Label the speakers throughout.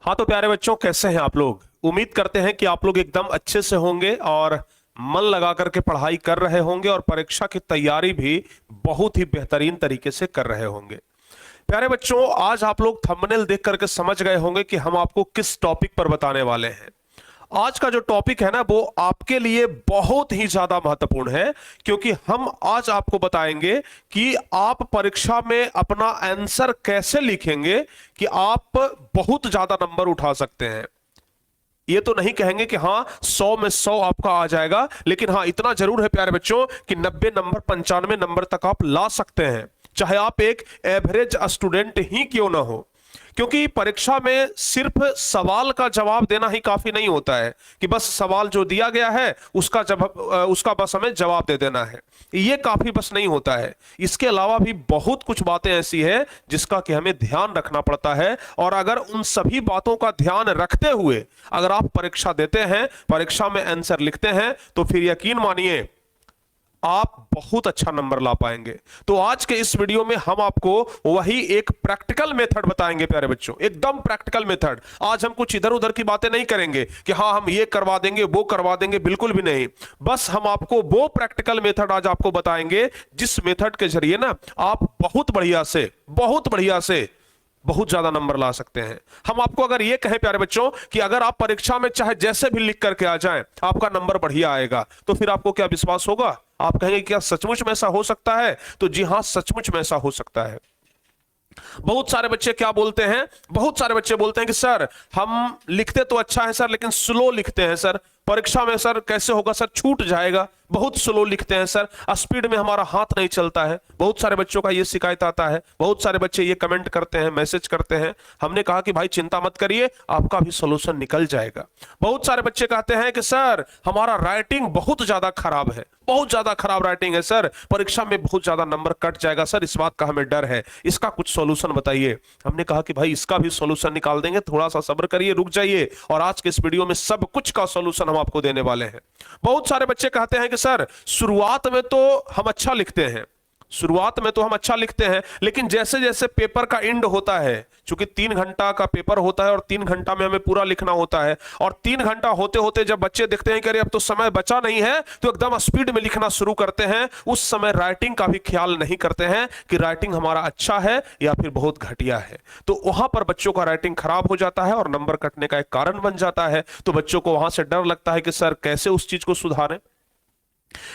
Speaker 1: हाँ तो प्यारे बच्चों, कैसे हैं आप लोग। उम्मीद करते हैं कि आप लोग एकदम अच्छे से होंगे और मन लगा करके पढ़ाई कर रहे होंगे और परीक्षा की तैयारी भी बहुत ही बेहतरीन तरीके से कर रहे होंगे। प्यारे बच्चों, आज आप लोग थंबनेल देख करके समझ गए होंगे कि हम आपको किस टॉपिक पर बताने वाले हैं। आज का जो टॉपिक है ना, वो आपके लिए बहुत ही ज्यादा महत्वपूर्ण है, क्योंकि हम आज आपको बताएंगे कि आप परीक्षा में अपना आंसर कैसे लिखेंगे कि आप बहुत ज्यादा नंबर उठा सकते हैं। ये तो नहीं कहेंगे कि हाँ 100 में 100 आपका आ जाएगा, लेकिन हाँ इतना जरूर है प्यारे बच्चों कि 90 नंबर 95 नंबर तक आप ला सकते हैं, चाहे आप एक एवरेज स्टूडेंट ही क्यों ना हो। क्योंकि परीक्षा में सिर्फ सवाल का जवाब देना ही काफी नहीं होता है कि बस सवाल जो दिया गया है उसका जवाब, उसका बस हमें जवाब दे देना है, ये काफी बस नहीं होता है। इसके अलावा भी बहुत कुछ बातें ऐसी है जिसका कि हमें ध्यान रखना पड़ता है, और अगर उन सभी बातों का ध्यान रखते हुए अगर आप परीक्षा देते हैं, परीक्षा में आंसर लिखते हैं, तो फिर यकीन मानिए आप बहुत अच्छा नंबर ला पाएंगे। तो आज के इस वीडियो में हम आपको वही एक प्रैक्टिकल मेथड बताएंगे प्यारे बच्चों, एकदम प्रैक्टिकल मेथड। आज हम कुछ इधर उधर की बातें नहीं करेंगे कि हाँ हम ये करवा देंगे वो करवा देंगे, बिल्कुल भी नहीं। बस हम आपको वो प्रैक्टिकल मेथड आज आपको बताएंगे जिस मेथड के जरिए ना आप बहुत बढ़िया से बहुत ज्यादा नंबर ला सकते हैं। हम आपको अगर ये कहें प्यारे बच्चों कि अगर आप परीक्षा में चाहे जैसे भी लिख करके आ जाएं आपका नंबर बढ़िया आएगा, तो फिर आपको क्या विश्वास होगा? आप कहेंगे क्या सचमुच में ऐसा हो सकता है? तो जी हां, सचमुच में ऐसा हो सकता है। बहुत सारे बच्चे क्या बोलते हैं, बहुत सारे बच्चे बोलते हैं कि सर हम लिखते तो अच्छा है सर, लेकिन स्लो लिखते हैं सर, परीक्षा में सर कैसे होगा सर, छूट जाएगा, बहुत स्लो लिखते हैं सर, स्पीड में हमारा हाथ नहीं चलता है। बहुत सारे बच्चों का ये शिकायत आता है, बहुत सारे बच्चे ये कमेंट करते हैं, मैसेज करते हैं। हमने कहा कि भाई चिंता मत करिए, आपका भी सॉल्यूशन निकल जाएगा। बहुत सारे बच्चे कहते हैं कि सर हमारा राइटिंग बहुत ज्यादा खराब है, बहुत ज्यादा खराब राइटिंग है सर, परीक्षा में बहुत ज्यादा नंबर कट जाएगा सर, इस बात का हमें डर है, इसका कुछ सॉल्यूशन बताइए। हमने कहा कि भाई इसका भी सॉल्यूशन निकाल देंगे, थोड़ा सा सब्र करिए, रुक जाइए, और आज के इस वीडियो में सब कुछ का सॉल्यूशन हम आपको देने वाले हैं। बहुत सारे बच्चे कहते हैं कि सर शुरुआत में तो हम अच्छा लिखते हैं, शुरुआत में तो हम अच्छा लिखते हैं, लेकिन जैसे जैसे पेपर का एंड होता है, चूंकि 3 घंटा का पेपर होता है और 3 घंटा में हमें पूरा लिखना होता है, और 3 घंटा होते होते जब बच्चे देखते हैं कि अरे अब तो समय बचा नहीं है, तो एकदम स्पीड में लिखना शुरू करते हैं। उस समय राइटिंग का भी ख्याल नहीं करते हैं कि राइटिंग हमारा अच्छा है या फिर बहुत घटिया है। तो वहां पर बच्चों का राइटिंग खराब हो जाता है और नंबर कटने का एक कारण बन जाता है। तो बच्चों को वहां से डर लगता है कि सर कैसे उस चीज को सुधारें।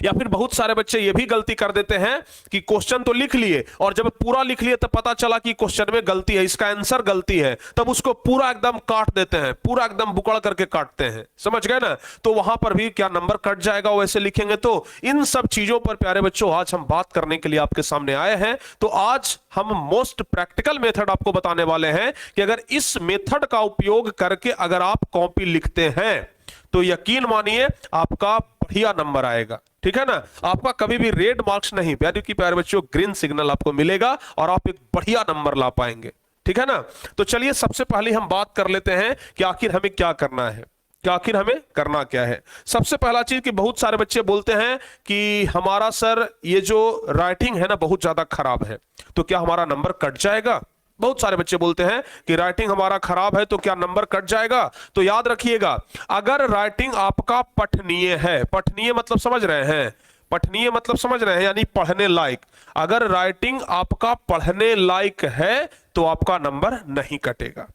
Speaker 1: या फिर बहुत सारे बच्चे ये भी गलती कर देते हैं कि क्वेश्चन तो लिख लिए और जब पूरा लिख लिए तब पता चला कि क्वेश्चन में गलती है, इसका आंसर गलती है, तब उसको पूरा एकदम काट देते हैं, पूरा एकदम बुकड़ करके काटते हैं, समझ गए ना। तो वहां पर भी क्या नंबर कट जाएगा वैसे लिखेंगे। तो इन सब चीजों पर प्यारे बच्चों आज हम बात करने के लिए आपके सामने आए हैं। तो आज हम मोस्ट प्रैक्टिकल मेथड आपको बताने वाले हैं कि अगर इस मेथड का उपयोग करके अगर आप कॉपी लिखते हैं तो यकीन मानिए आपका बढ़िया नंबर आएगा। ठीक है ना, आपका कभी भी रेड मार्क्स नहीं, प्यारे बच्चों ग्रीन सिग्नल आपको मिलेगा और आप एक बढ़िया नंबर ला पाएंगे। ठीक है ना। तो चलिए सबसे पहले हम बात कर लेते हैं कि आखिर हमें क्या करना है, कि आखिर हमें करना क्या है। सबसे पहला चीज कि बहुत सारे बच्चे बोलते हैं कि हमारा सर ये जो राइटिंग है ना बहुत ज्यादा खराब है, तो क्या हमारा नंबर कट जाएगा। बहुत सारे बच्चे बोलते हैं कि राइटिंग हमारा खराब है तो क्या नंबर कट जाएगा। तो याद रखिएगा, अगर राइटिंग आपका पठनीय है, पठनीय मतलब समझ रहे हैं, पठनीय मतलब समझ रहे हैं यानी पढ़ने लायक, अगर राइटिंग आपका पढ़ने लायक है तो आपका नंबर नहीं कटेगा।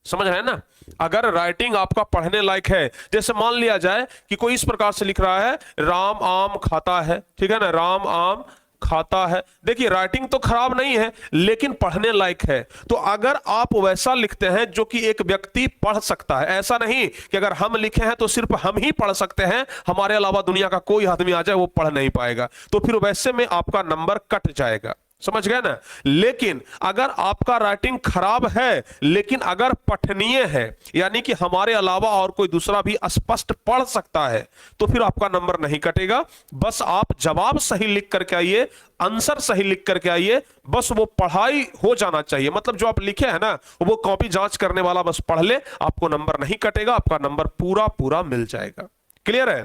Speaker 1: समझ रहे हैं ना। अगर राइटिंग आपका पढ़ने लायक है, जैसे मान लिया जाए कि कोई इस प्रकार से लिख रहा है राम आम खाता है, ठीक है ना, राम आम खाता है। देखिए राइटिंग तो खराब नहीं है लेकिन पढ़ने लायक है। तो अगर आप वैसा लिखते हैं जो कि एक व्यक्ति पढ़ सकता है, ऐसा नहीं कि अगर हम लिखे हैं तो सिर्फ हम ही पढ़ सकते हैं, हमारे अलावा दुनिया का कोई आदमी आ जाए वो पढ़ नहीं पाएगा, तो फिर वैसे में आपका नंबर कट जाएगा। समझ गए ना। लेकिन अगर आपका राइटिंग खराब है लेकिन अगर पठनीय है, यानी कि हमारे अलावा और कोई दूसरा भी स्पष्ट पढ़ सकता है, तो फिर आपका नंबर नहीं कटेगा। बस आप जवाब सही लिख करके आइए, आंसर सही लिख करके आइए, बस वो पढ़ाई हो जाना चाहिए। मतलब जो आप लिखे हैं ना वो कॉपी जांच करने वाला बस पढ़ ले, आपको नंबर नहीं कटेगा, आपका नंबर पूरा पूरा मिल जाएगा। क्लियर है।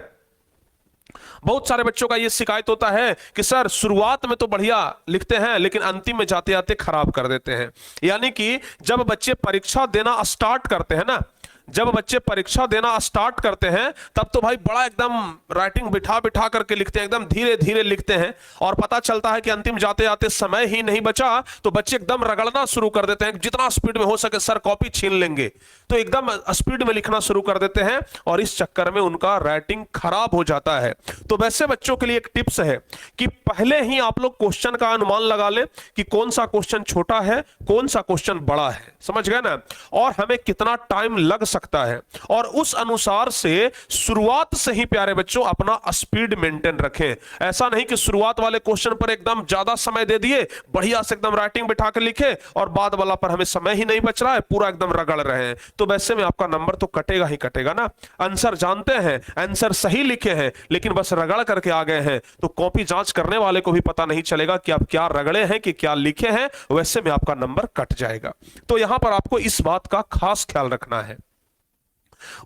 Speaker 1: बहुत सारे बच्चों का यह शिकायत होता है कि सर शुरुआत में तो बढ़िया लिखते हैं लेकिन अंतिम में जाते जाते खराब कर देते हैं। यानी कि जब बच्चे परीक्षा देना स्टार्ट करते हैं ना, जब बच्चे परीक्षा देना स्टार्ट करते हैं तब तो भाई बड़ा एकदम राइटिंग बिठा बिठा करके लिखते हैं, एकदम धीरे धीरे लिखते हैं, और पता चलता है कि अंतिम जाते जाते समय ही नहीं बचा तो बच्चे एकदम रगड़ना शुरू कर देते हैं, जितना स्पीड में हो सके सर कॉपी छीन लेंगे, तो एकदम स्पीड में लिखना शुरू कर देते हैं और इस चक्कर में उनका राइटिंग खराब हो जाता है। तो वैसे बच्चों के लिए एक टिप्स है कि पहले ही आप लोग क्वेश्चन का अनुमान लगा लें कि कौन सा क्वेश्चन छोटा है, कौन सा क्वेश्चन बड़ा है, समझ गए ना, और हमें कितना टाइम लग सकता है, और उस अनुसार से शुरुआत से ही प्यारे बच्चों अपना स्पीड मेंटेन रखें। ऐसा नहीं कि शुरुआत वाले क्वेश्चन पर एकदम ज्यादा समय दे दिए, बढ़िया से एकदम राइटिंग बिठा के लिखे और बाद वाला पर हमें समय ही नहीं बच रहा है, पूरा एकदम रगड़ रहे हैं, तो वैसे में आपका नंबर तो कटेगा ही कटेगा ना। आंसर जानते हैं, आंसर सही लिखे हैं, लेकिन बस रगड़ करके आ गए हैं तो कॉपी जांच करने वाले को भी पता नहीं चलेगा कि आप क्या रगड़े हैं कि क्या लिखे हैं, वैसे में आपका नंबर कट जाएगा। तो यहां पर आपको इस बात का खास ख्याल रखना है।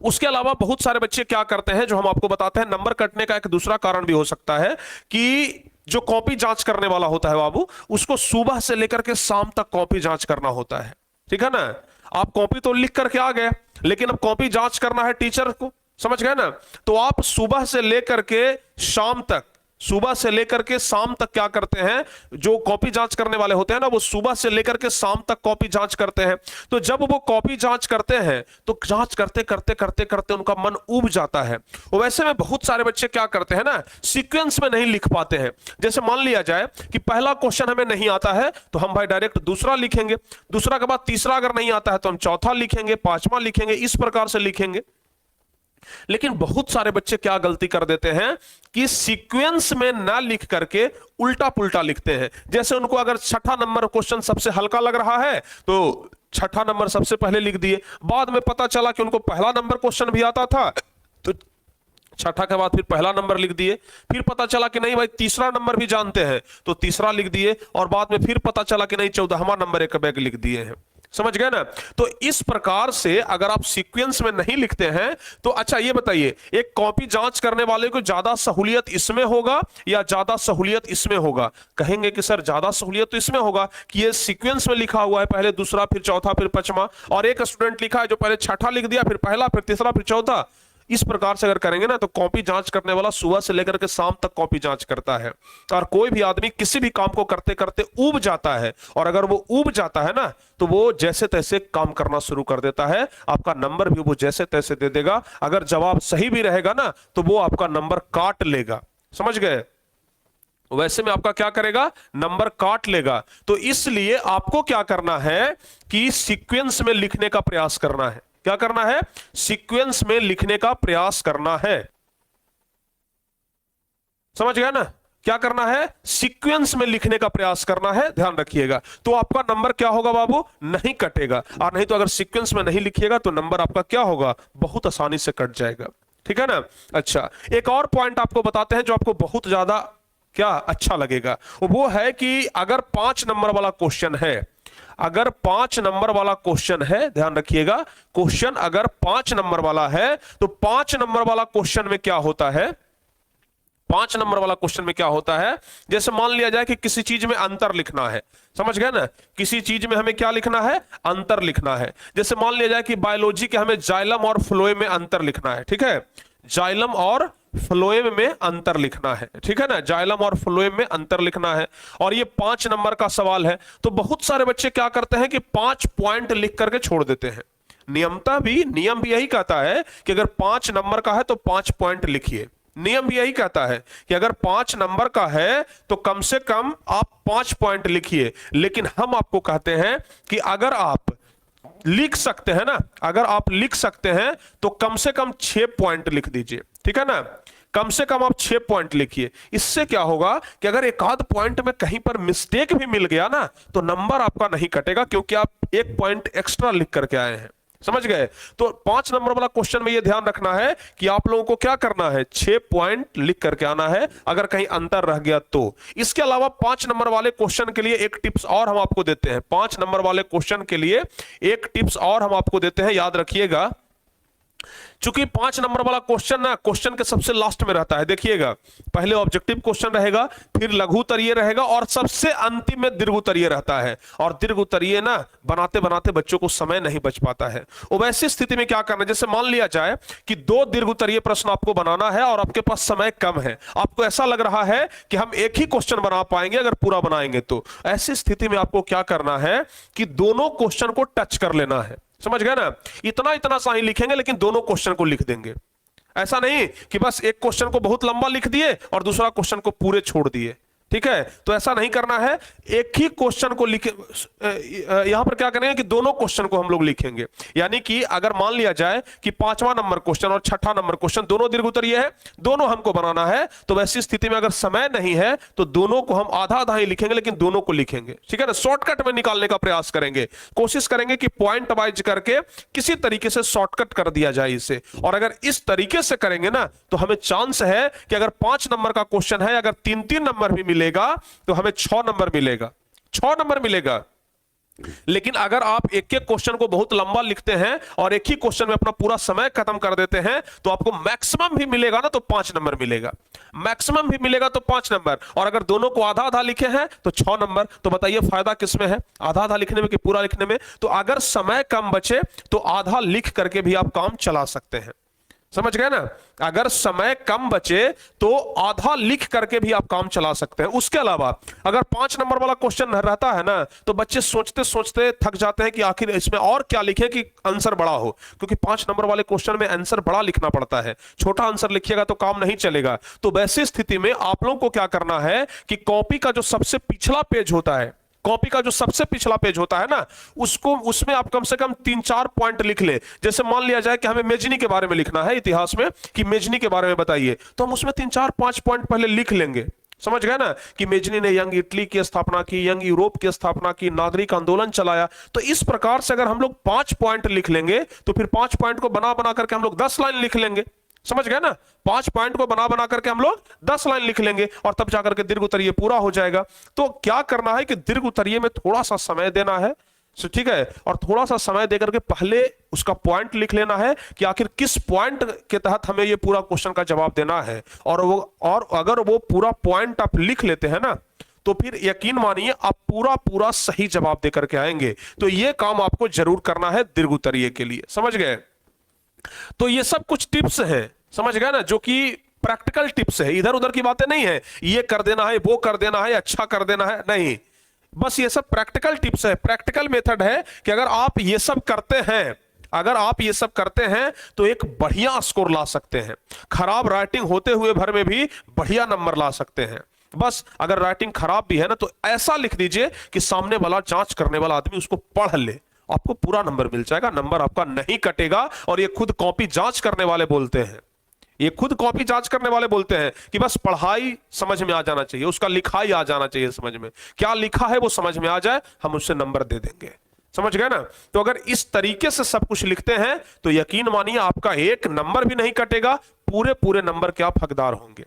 Speaker 1: उसके अलावा बहुत सारे बच्चे क्या करते हैं जो हम आपको बताते हैं, नंबर कटने का एक दूसरा कारण भी हो सकता है कि जो कॉपी जांच करने वाला होता है बाबू, उसको सुबह से लेकर के शाम तक कॉपी जांच करना होता है, ठीक है ना। आप कॉपी तो लिख करके आ गए लेकिन अब कॉपी जांच करना है टीचर को, समझ गए ना। तो आप सुबह से लेकर के शाम तक, सुबह से लेकर के शाम तक क्या करते हैं, जो कॉपी जांच करने वाले होते हैं ना, वो सुबह से लेकर के शाम तक कॉपी जांच करते हैं। तो जब वो कॉपी जांच करते हैं तो जांच करते करते करते करते उनका मन उब जाता है। वैसे में बहुत सारे बच्चे क्या करते हैं ना, सीक्वेंस में नहीं लिख पाते हैं। जैसे मान लिया जाए कि पहला क्वेश्चन हमें नहीं आता है तो हम भाई डायरेक्ट दूसरा लिखेंगे, दूसरा के बाद तीसरा अगर नहीं आता है तो हम चौथा लिखेंगे, पांचवा लिखेंगे, इस प्रकार से लिखेंगे। लेकिन बहुत सारे बच्चे क्या गलती कर देते हैं कि सीक्वेंस में ना लिख करके उल्टा पुल्टा लिखते हैं। जैसे उनको अगर छठा नंबर क्वेश्चन सबसे हल्का लग रहा है तो छठा नंबर सबसे पहले लिख दिए, बाद में पता चला कि उनको पहला नंबर क्वेश्चन भी आता था तो छठा के बाद फिर पहला नंबर लिख दिए, फिर पता चला कि नहीं भाई तीसरा नंबर भी जानते हैं तो तीसरा लिख दिए, और बाद में फिर पता चला कि नहीं 14वां नंबर एक बैग लिख दिए हैं, समझ गए ना। तो इस प्रकार से अगर आप सीक्वेंस में नहीं लिखते हैं तो अच्छा ये बताइए, एक कॉपी जांच करने वाले को ज्यादा सहूलियत इसमें होगा या ज्यादा सहूलियत इसमें होगा? कहेंगे कि सर ज्यादा सहूलियत तो इसमें होगा कि ये सीक्वेंस में लिखा हुआ है, पहले दूसरा फिर चौथा फिर पांचवा, और एक स्टूडेंट लिखा है जो पहले छठा लिख दिया फिर पहला फिर तीसरा फिर चौथा। इस प्रकार से अगर करेंगे ना तो कॉपी जांच करने वाला सुबह से लेकर के शाम तक कॉपी जांच करता है, और कोई भी आदमी किसी भी काम को करते करते ऊब जाता है, और अगर वो ऊब जाता है ना तो वो जैसे तैसे काम करना शुरू कर देता है, आपका नंबर भी वो जैसे तैसे दे देगा। अगर जवाब सही भी रहेगा ना तो वो आपका नंबर काट लेगा, समझ गए। वैसे में आपका क्या करेगा, नंबर काट लेगा। तो इसलिए आपको क्या करना है कि सीक्वेंस में लिखने का प्रयास करना है। क्या करना है? सीक्वेंस में लिखने का प्रयास करना है, समझ गया ना। क्या करना है? सीक्वेंस में लिखने का प्रयास करना है, ध्यान रखिएगा। तो आपका नंबर क्या होगा बाबू, नहीं कटेगा। और नहीं तो अगर सीक्वेंस में नहीं लिखिएगा तो नंबर आपका क्या होगा, बहुत आसानी से कट जाएगा, ठीक है ना। अच्छा, एक और पॉइंट आपको बताते हैं जो आपको बहुत ज्यादा क्या अच्छा लगेगा, वो है कि अगर 5 नंबर वाला क्वेश्चन है, अगर 5 नंबर वाला क्वेश्चन है, ध्यान रखिएगा, क्वेश्चन अगर 5 नंबर वाला है तो 5 नंबर वाला क्वेश्चन में क्या होता है, 5 नंबर वाला क्वेश्चन में क्या होता है, जैसे मान लिया जाए कि किसी चीज में अंतर लिखना है, समझ गए ना, किसी चीज में हमें क्या लिखना है, अंतर लिखना है। जैसे मान लिया जाए कि बायोलॉजी के हमें जाइलम और फ्लोएम में अंतर लिखना है, ठीक है, जाइलम और फ्लोएम में अंतर लिखना है, ठीक है ना, जाइलम और फ्लोएम में अंतर लिखना है, और ये 5 नंबर का सवाल है। तो बहुत सारे बच्चे क्या करते हैं कि 5 पॉइंट लिख करके छोड़ देते हैं। नियम भी यही कहता है कि अगर 5 नंबर का है तो 5 पॉइंट लिखिए। नियम भी यही कहता है कि अगर 5 नंबर का है तो कम से कम आप 5 पॉइंट लिखिए। लेकिन हम आपको कहते हैं कि अगर आप लिख सकते हैं ना, अगर आप लिख सकते हैं तो कम से कम 6 पॉइंट लिख दीजिए, ठीक है ना, कम से कम आप 6 पॉइंट लिखिए। इससे क्या होगा कि अगर एक आध पॉइंट में कहीं पर मिस्टेक भी मिल गया ना तो नंबर आपका नहीं कटेगा, क्योंकि आप 1 पॉइंट एक्स्ट्रा लिख करके आए हैं, समझ गए। तो 5 नंबर वाला क्वेश्चन में यह ध्यान रखना है कि आप लोगों को क्या करना है, 6 पॉइंट लिख करके आना है, अगर कहीं अंतर रह गया तो। इसके अलावा 5 नंबर वाले क्वेश्चन के लिए एक टिप्स और हम आपको देते हैं, 5 नंबर वाले क्वेश्चन के लिए एक टिप्स और हम आपको देते हैं, याद रखिएगा। चूंकि 5 नंबर वाला क्वेश्चन ना क्वेश्चन के सबसे लास्ट में रहता है, देखिएगा पहले ऑब्जेक्टिव क्वेश्चन रहेगा, फिर लघु उत्तरीय रहेगा और सबसे अंतिम में दीर्घ उत्तरीय रहता है। और दीर्घ उत्तरीय ना बनाते बनाते बच्चों को समय नहीं बच पाता है। और वैसी स्थिति में क्या करना है, जैसे मान लिया जाए कि 2 दीर्घ उत्तरीय प्रश्न आपको बनाना है और आपके पास समय कम है, आपको ऐसा लग रहा है कि हम एक ही क्वेश्चन बना पाएंगे अगर पूरा बनाएंगे तो ऐसी स्थिति में आपको क्या करना है कि दोनों क्वेश्चन को टच कर लेना है। समझ गए ना, इतना इतना सा ही लिखेंगे लेकिन दोनों क्वेश्चन को लिख देंगे। ऐसा नहीं कि बस एक क्वेश्चन को बहुत लंबा लिख दिए और दूसरा क्वेश्चन को पूरे छोड़ दिए, ठीक है, तो ऐसा नहीं करना है। एक ही क्वेश्चन को लिखे, यहां पर क्या करेंगे कि दोनों क्वेश्चन को हम लोग लिखेंगे। यानी कि अगर मान लिया जाए कि 5वां नंबर क्वेश्चन और 6ठा नंबर क्वेश्चन दोनों दीर्घ उत्तरीय है, दोनों हमको बनाना है, तो वैसी स्थिति में अगर समय नहीं है तो दोनों को हम आधा आधा ही लिखेंगे लेकिन दोनों को लिखेंगे, ठीक है ना। शॉर्टकट में निकालने का प्रयास करेंगे, कोशिश करेंगे कि पॉइंट वाइज करके किसी तरीके से शॉर्टकट कर दिया जाए इसे। और अगर इस तरीके से करेंगे ना तो हमें चांस है कि अगर 5 नंबर का क्वेश्चन है, अगर 3-3 नंबर भी मिलेगा तो हमें 6 नंबर मिलेगा, 6 नंबर मिलेगा। लेकिन अगर आप एक एक क्वेश्चन को बहुत लंबा लिखते हैं और एक ही क्वेश्चन में अपना पूरा समय खत्म कर देते हैं तो आपको मैक्सिमम भी मिलेगा ना तो 5 नंबर मिलेगा, मैक्सिमम भी मिलेगा तो 5 नंबर। और अगर दोनों को आधा आधा लिखे हैं तो 6 नंबर। तो बताइए फायदा किसमें है, आधा आधा लिखने में कि पूरा लिखने में। तो अगर समय कम बचे तो आधा लिख करके भी आप काम चला सकते हैं, समझ गए ना। अगर समय कम बचे तो आधा लिख करके भी आप काम चला सकते हैं। उसके अलावा अगर 5 नंबर वाला क्वेश्चन रहता है ना तो बच्चे सोचते सोचते थक जाते हैं कि आखिर इसमें और क्या लिखें कि आंसर बड़ा हो, क्योंकि 5 नंबर वाले क्वेश्चन में आंसर बड़ा लिखना पड़ता है, छोटा आंसर लिखिएगा तो काम नहीं चलेगा। तो वैसी स्थिति में आप लोगों को क्या करना है कि कॉपी का जो सबसे पिछला पेज होता है, कॉपी का जो सबसे पिछला पेज होता है ना, उसको उसमें आप कम से कम 3-4 पॉइंट लिख ले। जैसे मान लिया जाए कि हमें मेजनी के बारे में लिखना है, इतिहास में कि मेजनी के बारे में बताइए, तो हम उसमें 3-4-5 पॉइंट पहले लिख लेंगे। समझ गए ना कि मेजनी ने यंग इटली की स्थापना की, यंग यूरोप की स्थापना की, नागरिक आंदोलन चलाया। तो इस प्रकार से अगर हम लोग 5 पॉइंट लिख लेंगे तो फिर 5 पॉइंट को बना बना करके हम लोग 10 लाइन लिख लेंगे। समझ गए ना, 5 पॉइंट को बना बना करके हम लोग 10 लाइन लिख लेंगे और तब जाकर के दीर्घ उत्तरीय पूरा हो जाएगा। तो क्या करना है कि दीर्घ उत्तरीय में थोड़ा सा समय देना है, ठीक है, और थोड़ा सा समय देकर के पहले उसका पॉइंट लिख लेना है कि आखिर किस पॉइंट के तहत हमें ये पूरा क्वेश्चन का जवाब देना है। और अगर वो पूरा पॉइंट आप लिख लेते हैं ना तो फिर यकीन मानिए आप पूरा पूरा सही जवाब देकर के आएंगे। तो ये काम आपको जरूर करना है दीर्घ उत्तरीय के लिए, समझ गए। तो ये सब कुछ टिप्स हैं, समझ गए ना, जो कि प्रैक्टिकल टिप्स है, इधर उधर की बातें नहीं है, ये कर देना है, वो कर देना है, अच्छा कर देना है, नहीं, बस ये सब प्रैक्टिकल टिप्स है, प्रैक्टिकल मेथड है कि अगर आप ये सब करते हैं, अगर आप ये सब करते हैं तो एक बढ़िया स्कोर ला सकते हैं। खराब राइटिंग होते हुए भर में भी बढ़िया नंबर ला सकते हैं। बस अगर राइटिंग खराब भी है ना तो ऐसा लिख दीजिए कि सामने वाला जांच करने वाला आदमी उसको पढ़ ले, आपको पूरा नंबर मिल जाएगा, नंबर आपका नहीं कटेगा। और ये खुद कॉपी जांच करने वाले बोलते हैं, ये खुद कॉपी जांच करने वाले बोलते हैं कि बस पढ़ाई समझ में आ जाना चाहिए, उसका लिखाई आ जाना चाहिए, समझ में क्या लिखा है वो समझ में आ जाए, हम उससे नंबर दे देंगे। समझ गए ना। तो अगर इस तरीके से सब कुछ लिखते हैं तो यकीन मानिए आपका एक नंबर भी नहीं कटेगा, पूरे पूरे नंबर के आप हकदार होंगे।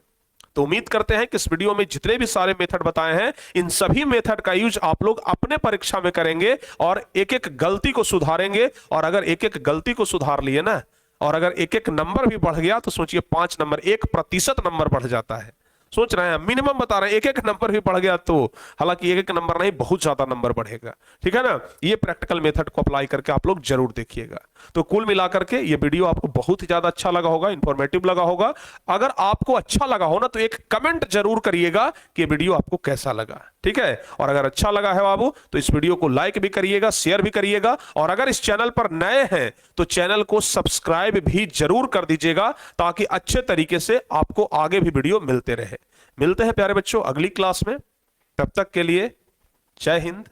Speaker 1: तो उम्मीद करते हैं कि इस वीडियो में जितने भी सारे मेथड बताए हैं इन सभी मेथड का यूज आप लोग अपने परीक्षा में करेंगे और एक एक गलती को सुधारेंगे। और अगर एक एक गलती को सुधार लिए ना और अगर एक एक नंबर भी बढ़ गया तो सोचिए 5 नंबर, 1% नंबर बढ़ जाता है। सोच रहे हैं, मिनिमम बता रहे हैं, एक एक नंबर भी बढ़ गया तो, हालांकि एक एक नंबर नहीं बहुत ज्यादा नंबर बढ़ेगा, ठीक है ना। ये प्रैक्टिकल मेथड को अप्लाई करके आप लोग जरूर देखिएगा। तो कुल मिलाकर के ये वीडियो आपको बहुत ही ज्यादा अच्छा लगा होगा, इंफॉर्मेटिव लगा होगा। अगर आपको अच्छा लगा हो ना तो एक कमेंट जरूर करिएगा कि वीडियो आपको कैसा लगा, ठीक है। और अगर अच्छा लगा है बाबू तो इस वीडियो को लाइक भी करिएगा, शेयर भी करिएगा। और अगर इस चैनल पर नए हैं तो चैनल को सब्सक्राइब भी जरूर कर दीजिएगा ताकि अच्छे तरीके से आपको आगे भी वीडियो मिलते रहे। मिलते हैं प्यारे बच्चों अगली क्लास में, तब तक के लिए जय हिंद,